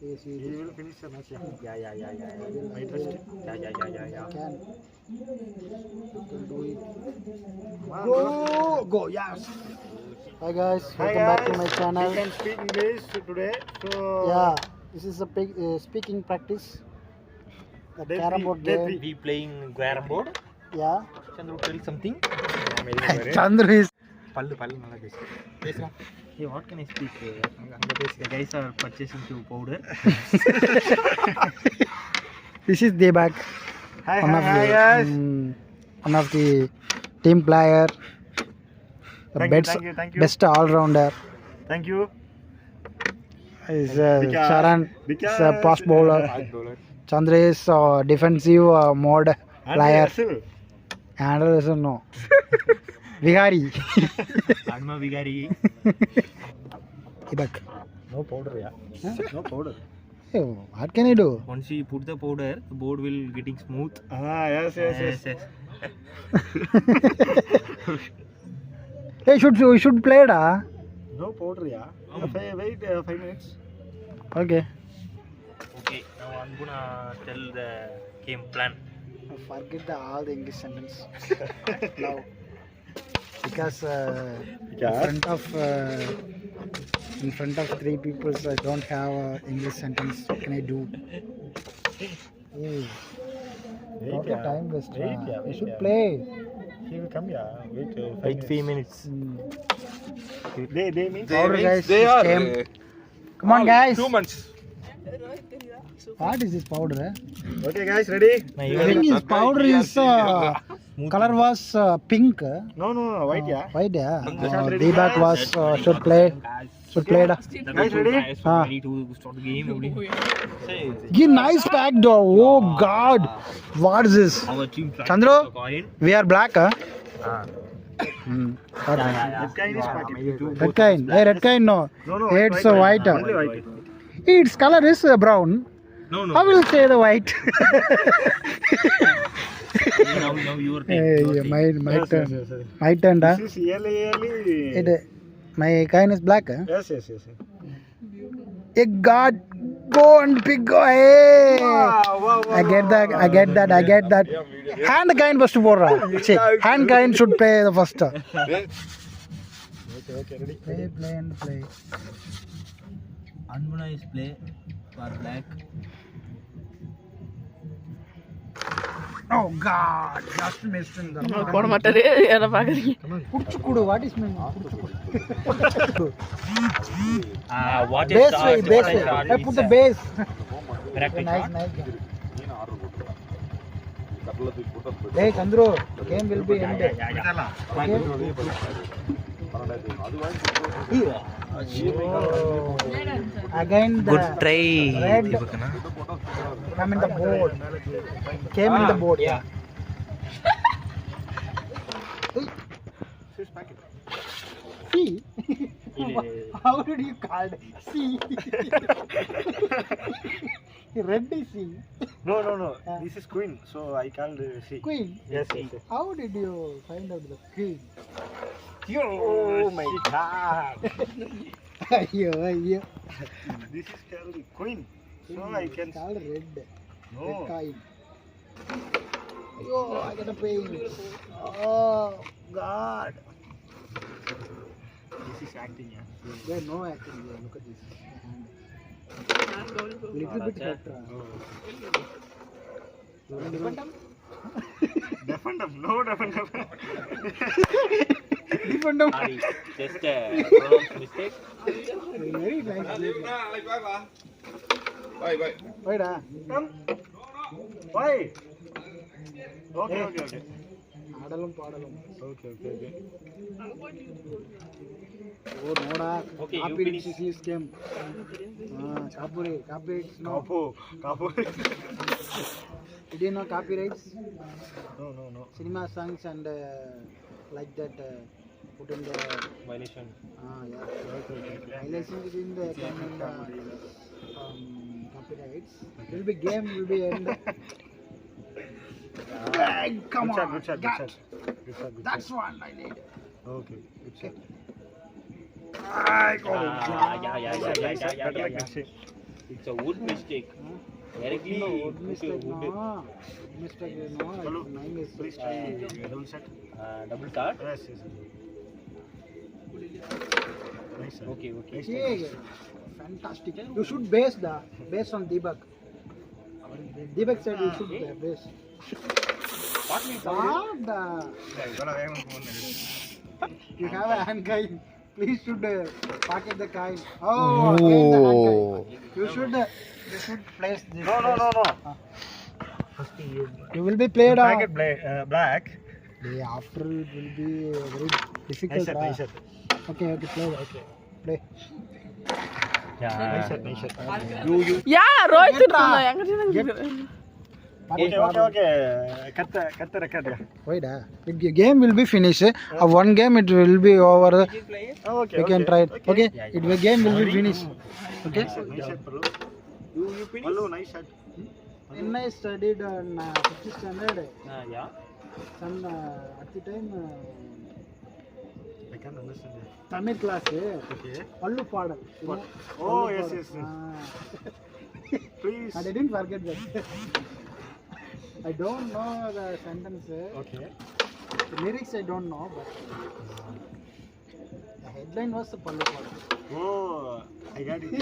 Yes, He you will finish the match. Yeah. My trust. Yeah. can do it. Come on, Go, yes. Hi guys, Hi welcome back to guys. my channel. We can speak English today. So Yeah, this is a speaking practice. The day carrom three. board Day game. three. We playing carom board. Yeah. Chandru, tell something. Chandru is. பல்லு நல்லா பேசுறா. Hey, what can I speak? அங்க பேசுங்க. Guys are purchasing to powder. This is Debak, Hi, one hi, of hi the guys. one of the team player, the Thank you. best all rounder. Thank you. Is Because- Charan is a fast bowler. Chandra is defensive mode player. And also no. Vigari. Anma Vigari. Debak. No powder, yeah. No powder. Hey, what can I do? Once you put the powder, the board will getting smooth. Yes. Yes. Hey, we should play da. No powder, yeah. Wait 5 minutes. Okay. Okay, now I'm gonna tell the game plan. Forget all the English sentence now because in front of 3 people I don't have English sentence. What can I do? Hey, don't get time waste. We should play. He will come, yeah. Wait 5 minutes. They mean Powder guys, they this are came. Come on guys. 2 months. What is this powder? Okay guys, ready? I think his powder is color was pink. No, white, yeah. White, yeah. ready, Debak guys. was should play. Should play. Da. Guys, ready? Ready to start the game. Say, Give nice pack though. Oh God, what is this? our team tries Chandru? the coin. We are black, huh? That kind is packet. Red kind. Hey, red kind no. No, It's white. Only white. Its color is brown. No. I will say the white. Now your Hey, take. my Yes, turn. yes. My turn, da. This is early. My kind is black, huh? Yes. Hey, God, go and pick. Hey. Wow. I get that. Hand kind first porra. See, hand kind should play the first. Okay, ready? Play. Anbuna is play for black. Oh God, just missed in the. போட மாட்டாரு என்ன பாக்குறீங்க Puchu kudu, what is mean? What is Base way. I put the base. Practice. Nice. Hey, Chandru, game will be ended. Again the Good try. red come in the board. Came in the board. Yeah. See? How did you call it? See? Red is C. No. This is queen, so I called C. Queen. Yes. How did you find out the queen? Oh my God. Ayyo. This is called queen. So I can. It's called red. Red No. coin. Oh, I got a pain. Oh, God. This is acting, yeah. There's no acting here. Look at this. Little bit hurt. Defend him. No, defend him. Sorry, just pronounced mistake. Very nice. Bye. Wait, Come. Why? Okay. ஆடலும் பாடலும். Okay. Oh, noda. Okay, you Copyright finish. is game. Copyright. No. Kapu. Did you know copyrights? No. Cinema songs and like that put in the Violation. yeah. Violation is in the copyrights. Will be game will be end. Come on. Good shot. That's one I need. Okay. Good shot. I got Yeah. Better like this. It's a wood mistake. Directly No, wood mistake, wood. no. Mistake, no. Hello. Nine is Please try double set. Double start. Yes, yes. Nice, sir. Okay, okay. Nice, Yeah, nice. fantastic. You should base on Deepak. Deepak said you should base. What means What the? You have a hand coin. Please should pocket the coin. Oh, again the hand coin. You should place this. No. You will be played on. Packet black. After it will be very difficult. Nice set, nice set. Okay, play. Play. Nice set, nice set. யா ரோஹித் இருக்காங்க எங்க Okay. Cut the record. Wait, the game will be finished. One game it will be over. Okay. We can try it. Okay, game will be finished. Okay. Nice set, Pallu. You finish? Pallu, nice set. When I studied in 5th standard, Yeah. at the time I can't understand it. Tamil class, Okay. Pallu Padal. Oh, yes. Please. I didn't forget that. I don't know the sentence. Okay. The lyrics I don't know, but the headline was the Pallu Padal. Oh, I got it.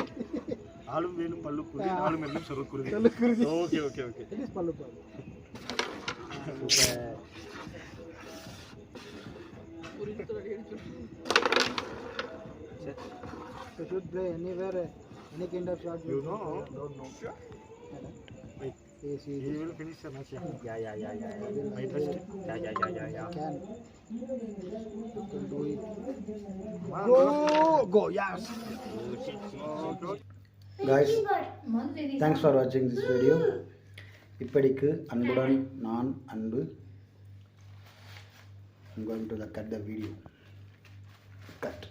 ஆளும் வேணும் பல்லு புரி ஆளும் எல்லாம் சொல்லுக்குருதி. Sollukuruthi. Okay. It is Pallu Padal. You should play anywhere, any kind of shot. You know? Don't know. Sure. Wait. Yes, He will finish the match. Yeah. I trust. Yeah. Can. You can do it. Go. Go, yes. Go. Guys, thanks for watching this video. இப்படிக்கு அன்புடன் நான் அன்பு. I'm going to cut the video. Cut.